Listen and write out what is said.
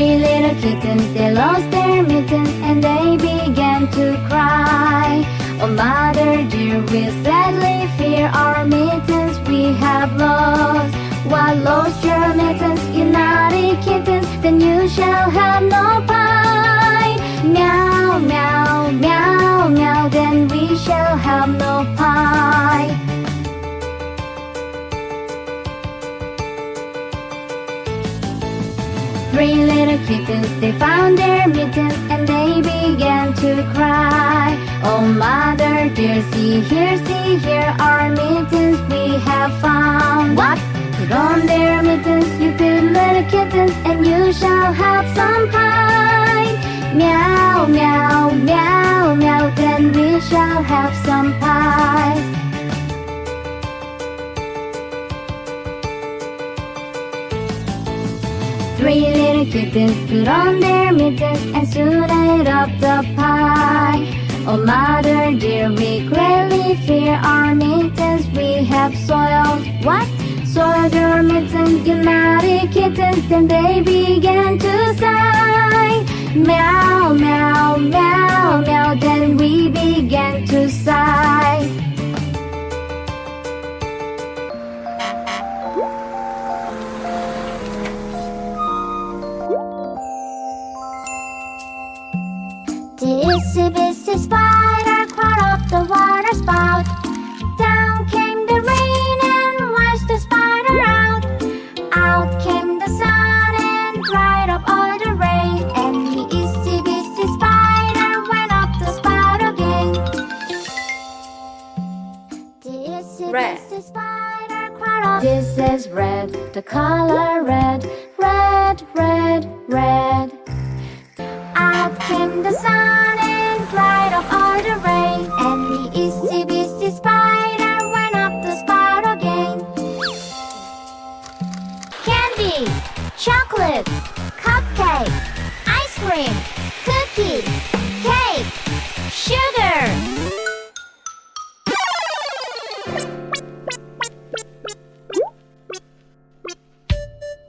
Three little kittens, they lost their mittens and they began to cry. Oh mother dear, we sadly fear our mittens we have lost. What, lost your mittens, you naughty kittens? Then you shall have no pie. Meow, meow, meow, meow, then we shall have no pie. Three little kittens, they found their mittens and they began to cry. Oh mother dear, see here, our mittens we have found. What? Put on their mittens, you good little kittens, and you shall have some pie. Meow, meow, meow, meow, then we shall have some pie. Three little kittens put on their mittens and soon ate up the pie. Oh mother dear, we greatly fear our mittens we have soiled. What? Soiled your mittens, you naughty kittens? Then they began to sigh. Meow, meow, meow, meow, then we began to sigh. The itsy bitsy spider crawled up the water spout. Down came the rain and washed the spider out. Out came the sun and dried up all the rain. And the itsy bitsy spider went up the spout again. The itsy bitsy spider crawled up. This is red, the color red. Red, red, red. Out came the sun and dried up all the rain. And the itsy bitsy spider went up the spout again. Candy, chocolate, cupcake, ice cream, cookie,